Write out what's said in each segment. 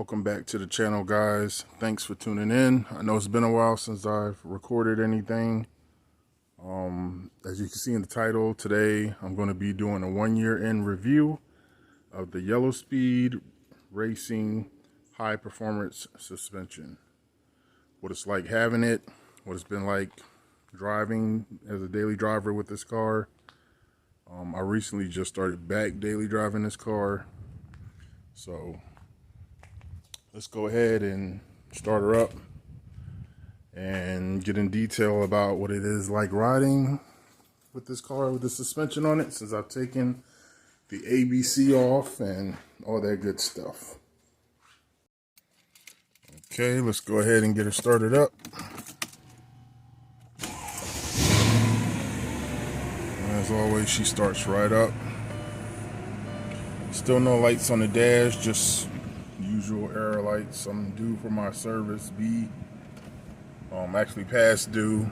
Welcome back to the channel, guys. Thanks for tuning in. I know it's been a while since I've recorded anything. As you can see in the title, today I'm going to be doing a 1 year in review of the Yellow Speed Racing high performance suspension. What it's like having it, what it's been like driving as a daily driver with this car. I recently just started back daily driving this car, so let's go ahead and start her up and get in detail about what it is like riding with this car with the suspension on it, since I've taken the ABC off and all that good stuff. Okay, let's go ahead and get her started up. As always, she starts right up. Still no lights on the dash, just usual error lights. I'm due for my service B. Actually past due,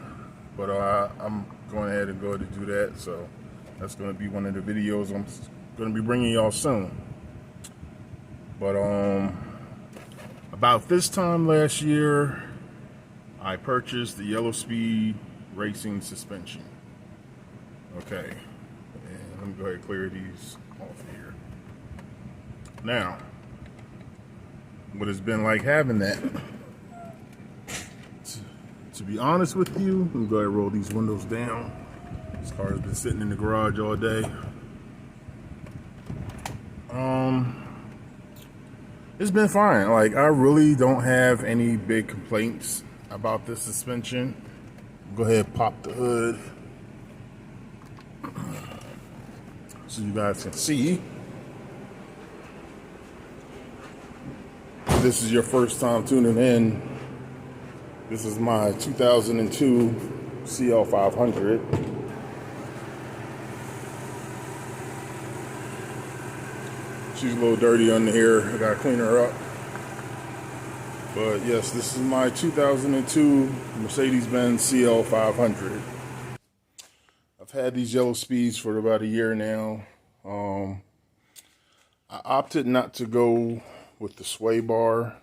but I'm going ahead and go to do that. So that's going to be one of the videos I'm going to be bringing y'all soon. But about this time last year, I purchased the Yellow Speed Racing suspension. Okay, and let me go ahead and clear these off here. Now, what it's been like having that. To be honest with you, let me go ahead and roll these windows down. This car has been sitting in the garage all day. It's been fine. Like, I really don't have any big complaints about this suspension. Go ahead and pop the hood so you guys can see. If this is your first time tuning in, this is my 2002 CL500. She's a little dirty under here. I gotta clean her up. But yes, this is my 2002 Mercedes-Benz CL500. I've had these Yellow Speeds for about a year now. I opted not to go with the sway bar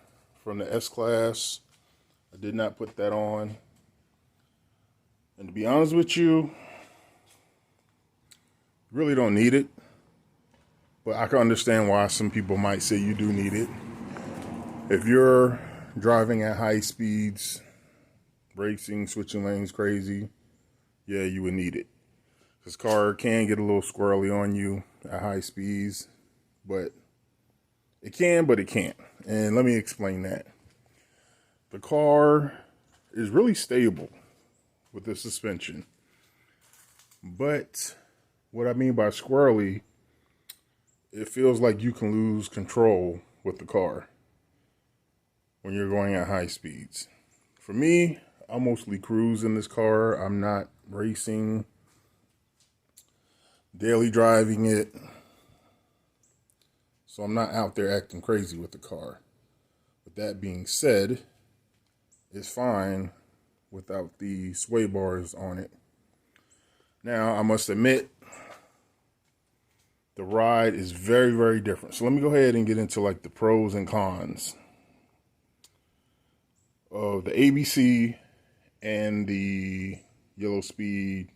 from the S-Class. I did not put that on. And to be honest with you, really don't need it. But I can understand why some people might say you do need it. If you're driving at high speeds, racing, switching lanes crazy, yeah, you would need it. This car can get a little squirrely on you at high speeds, but it can, but it can't. And let me explain that. The car is really stable with the suspension. But what I mean by squirrely, it feels like you can lose control with the car when you're going at high speeds. For me, I mostly cruise in this car. I'm not racing, daily driving it. So I'm not out there acting crazy with the car. With that being said, it's fine without the sway bars on it. Now, I must admit, the ride is very, very different. So let me go ahead and get into like the pros and cons of the ABC and the Yellow Speed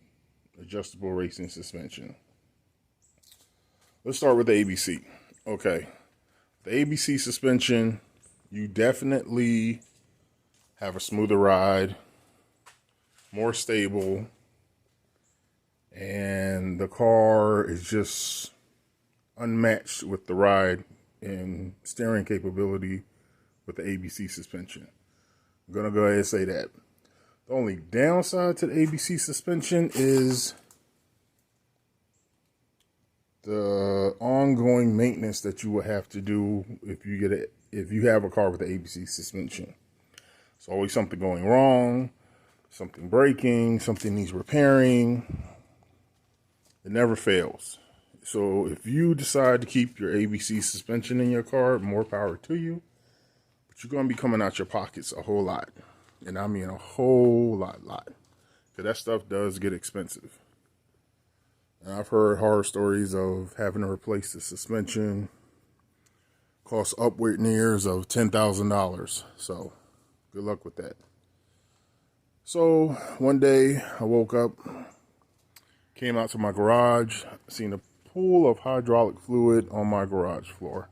adjustable racing suspension. Let's start with the ABC. Okay, the ABC suspension, you definitely have a smoother ride, more stable, and the car is just unmatched with the ride and steering capability with the ABC suspension. I'm gonna go ahead and say that. The only downside to the ABC suspension is the ongoing maintenance that you will have to do if you have a car with the ABC suspension. It's always something going wrong, something breaking, something needs repairing. It never fails. So if you decide to keep your ABC suspension in your car, more power to you. But you're going to be coming out your pockets a whole lot. And I mean a whole lot. Because that stuff does get expensive. And I've heard horror stories of having to replace the suspension, Costs upward nears of $10,000. So good luck with that. So one day I woke up, came out to my garage, seen a pool of hydraulic fluid on my garage floor.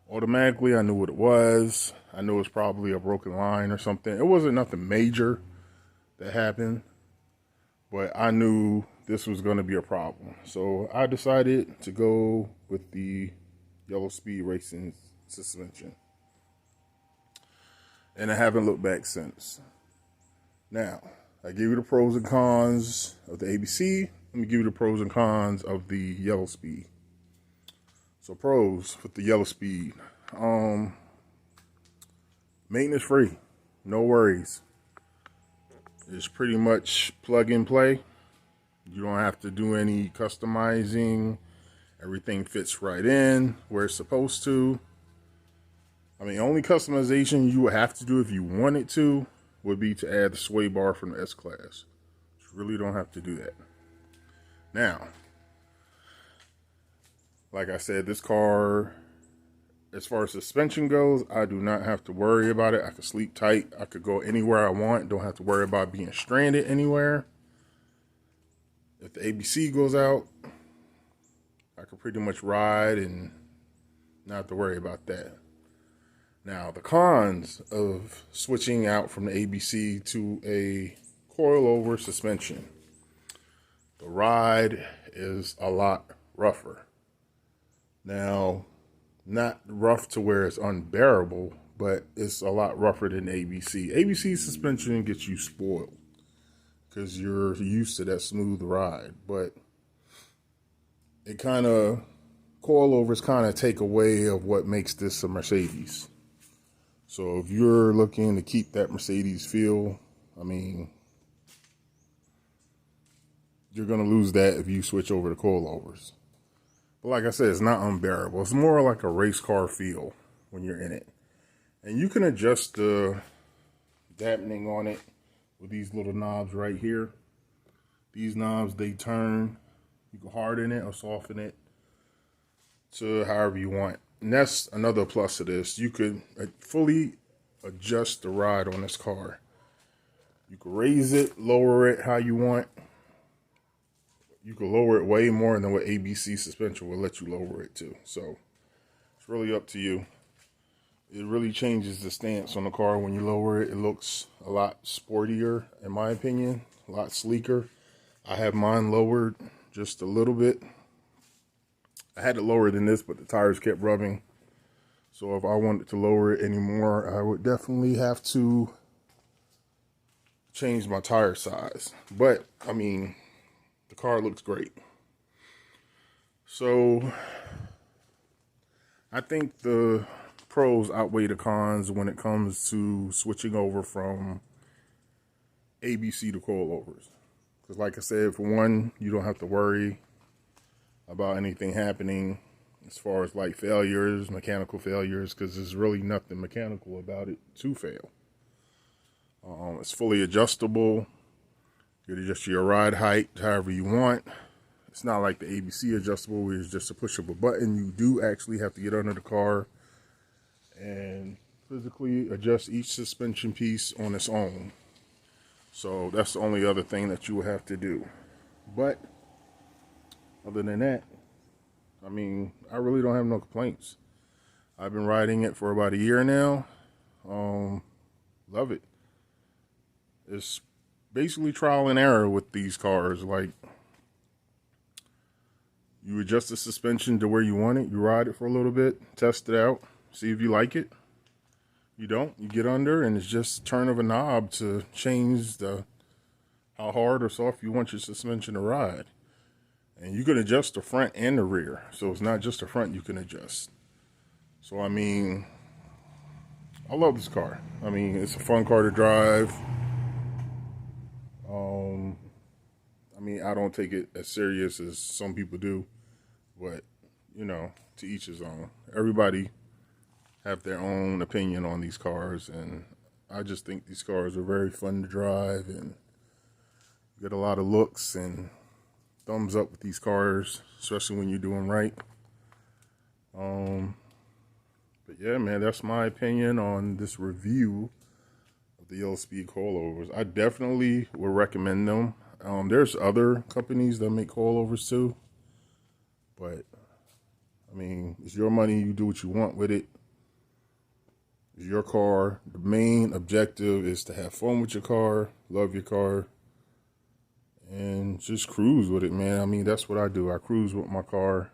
Automatically, I knew what it was. I knew it was probably a broken line or something. It wasn't nothing major that happened, but I knew this was going to be a problem. So I decided to go with the Yellow Speed Racing suspension. And I haven't looked back since. Now, I give you the pros and cons of the ABC. Let me give you the pros and cons of the Yellow Speed. So pros with the Yellow Speed. Maintenance free. No worries. It's pretty much plug and play. You don't have to do any customizing. Everything fits right in where it's supposed to. I mean, only customization you would have to do if you wanted to would be to add the sway bar from the S-Class. You really don't have to do that. Now, like I said, this car, as far as suspension goes, I do not have to worry about it. I can sleep tight. I could go anywhere I want. Don't have to worry about being stranded anywhere. If the ABC goes out, I could pretty much ride and not have to worry about that. Now, the cons of switching out from the ABC to a coilover suspension. The ride is a lot rougher. Now, not rough to where it's unbearable, but it's a lot rougher than ABC. ABC suspension gets you spoiled because you're used to that smooth ride, but it kind of, coilovers kind of take away of what makes this a Mercedes. So if you're looking to keep that Mercedes feel, I mean, you're going to lose that if you switch over to coilovers. But like I said, it's not unbearable. It's more like a race car feel when you're in it. And you can adjust the dampening on it with these little knobs right here. These knobs, they turn. You can harden it or soften it to however you want. And that's another plus of this. You could fully adjust the ride on this car. You can raise it, lower it how you want. You can lower it way more than what ABC suspension will let you lower it to. So it's really up to you. It really changes the stance on the car when you lower it. It looks a lot sportier, in my opinion, a lot sleeker. I have mine lowered just a little bit. I had it lower than this, but the tires kept rubbing. So if I wanted to lower it anymore, I would definitely have to change my tire size. But, I mean, the car looks great. So I think the pros outweigh the cons when it comes to switching over from ABC to coilovers. Because like I said, for one, you don't have to worry about anything happening as far as like failures, mechanical failures, because there's really nothing mechanical about it to fail. It's fully adjustable. You can adjust your ride height however you want. It's not like the ABC adjustable where it's just a push of a button. You do actually have to get under the car and physically adjust each suspension piece on its own. So that's the only other thing that you will have to do. But other than that, I mean, I really don't have no complaints. I've been riding it for about a year now. Love it. It's basically trial and error with these cars. Like, you adjust the suspension to where you want it. You ride it for a little bit, test it out, see if you like it. You don't, you get under, and it's just a turn of a knob to change how hard or soft you want your suspension to ride. And you can adjust the front and the rear. So it's not just the front you can adjust. So, I mean, I love this car. I mean, it's a fun car to drive. I mean, I don't take it as serious as some people do. But, you know, to each his own. Everybody have their own opinion on these cars. And I just think these cars are very fun to drive. And get a lot of looks and thumbs up with these cars, especially when you're doing right. But yeah, man, that's my opinion on this review of the Yellow Speed Coilovers. I definitely would recommend them. There's other companies that make coilovers too, but I mean, it's your money. You do what you want with it. It's your car. The main objective is to have fun with your car, love your car, and just cruise with it, man. I mean, that's what I do. I cruise with my car,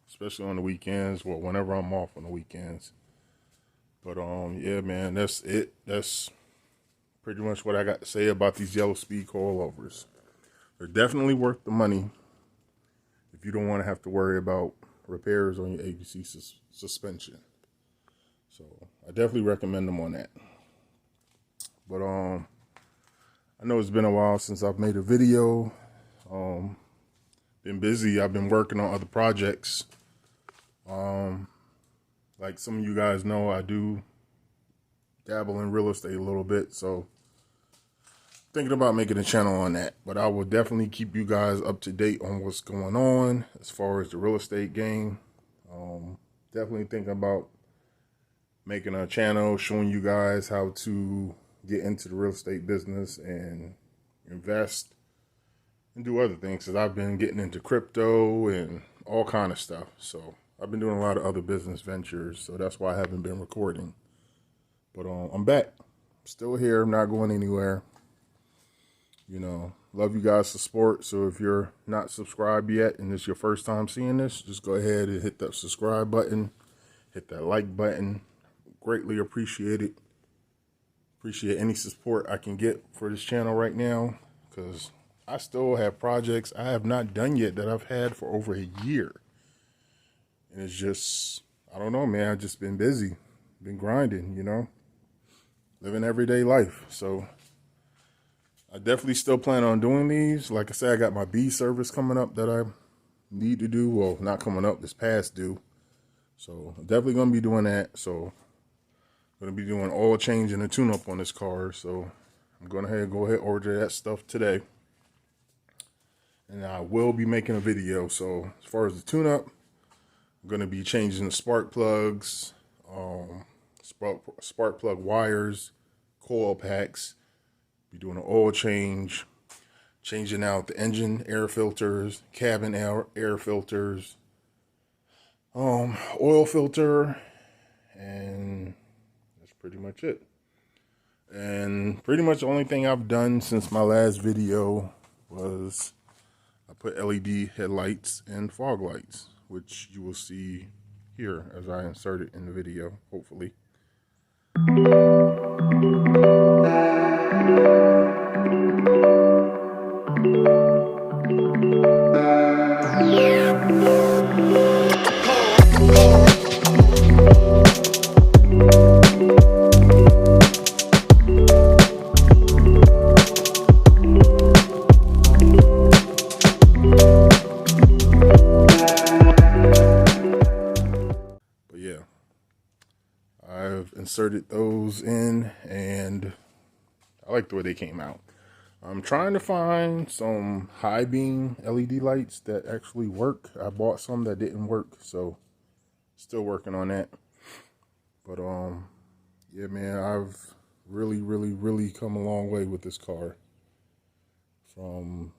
especially on the weekends, well, whenever I'm off on the weekends. But yeah, man, that's it. That's pretty much what I got to say about these Yellow Speed coilovers. They're definitely worth the money if you don't want to have to worry about repairs on your ABC suspension. So I definitely recommend them on that. But I know it's been a while since I've made a video. Been busy. I've been working on other projects. Like some of you guys know, I do dabble in real estate a little bit, so thinking about making a channel on that. But I will definitely keep you guys up to date on what's going on as far as the real estate game. Definitely thinking about making a channel showing you guys how to get into the real estate business and invest and do other things, because I've been getting into crypto and all kind of stuff. So I've been doing a lot of other business ventures, so that's why I haven't been recording. But I'm back. I'm still here. I'm not going anywhere. You know, love you guys' support. So if you're not subscribed yet and it's your first time seeing this, just go ahead and hit that subscribe button, hit that like button. Greatly appreciate it. Appreciate any support I can get for this channel right now, because I still have projects I have not done yet that I've had for over a year. And it's just, I don't know, man. I've just been busy, been grinding, you know, living everyday life. So I definitely still plan on doing these. Like I said, I got my B service coming up that I need to do. Well, not coming up, this past due. So I'm definitely going to be doing that. So I'm going to be doing oil change and a tune-up on this car. So I'm going to go ahead and order that stuff today. And I will be making a video. So as far as the tune-up, I'm going to be changing the spark plugs, spark plug wires, coil packs. Be doing an oil change, changing out the engine air filters, cabin air filters, oil filter, and that's pretty much it. And pretty much the only thing I've done since my last video was I put LED headlights and fog lights, which you will see here as I insert it in the video, hopefully. But yeah, I've inserted those in and I like the way they came out. I'm trying to find some high beam LED lights that actually work. I bought some that didn't work, so still working on that. But yeah, man, I've really come a long way with this car. From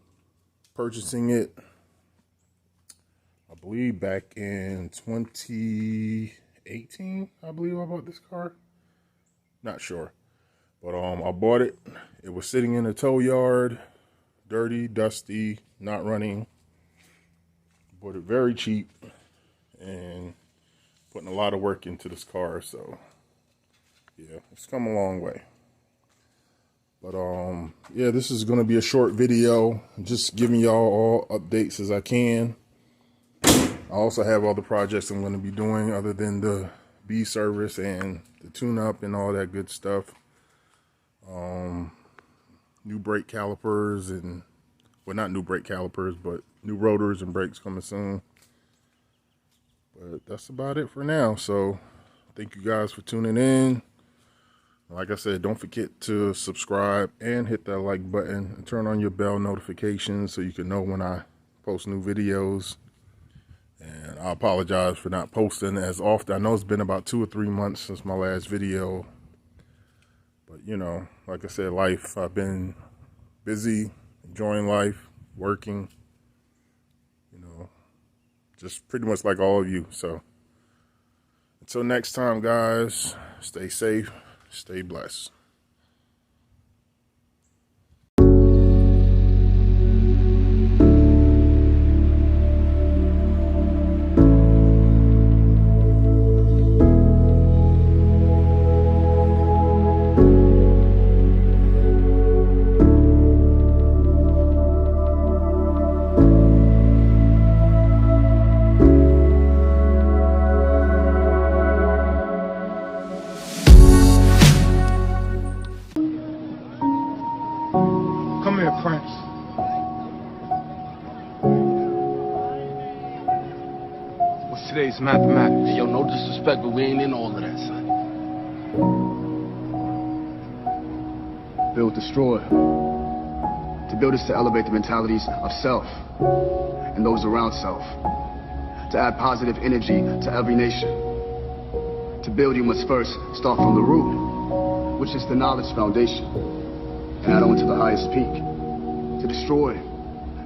purchasing it, I believe back in 2018, I believe I bought this car. Not sure. But I bought it. It was sitting in a tow yard, dirty, dusty, not running. Bought it very cheap and putting a lot of work into this car. So yeah, it's come a long way. But yeah, this is going to be a short video, just giving y'all all updates as I can. I also have other projects I'm going to be doing other than the B service and the tune-up and all that good stuff. New brake calipers and, well, not new brake calipers, but new rotors and brakes coming soon. But that's about it for now. So thank you guys for tuning in. Like I said, don't forget to subscribe and hit that like button and turn on your bell notifications so you can know when I post new videos. And I apologize for not posting as often. I know it's been about 2 or 3 months since my last video. But, you know, like I said, life. I've been busy, enjoying life, working, you know, just pretty much like all of you. So until next time, guys, stay safe, stay blessed. Come here, Prince. What's today's mathematics? Hey, yo, no disrespect, but we ain't in all of that, son. Build, destroy. To build is to elevate the mentalities of self and those around self. To add positive energy to every nation. To build, you must first start from the root, which is the knowledge foundation, and add on to the highest peak. To destroy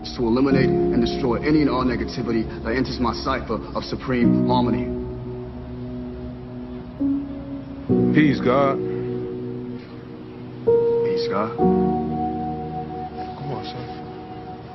is to eliminate and destroy any and all negativity that enters my cipher of supreme harmony. Peace, God. Peace, God. Come on, son.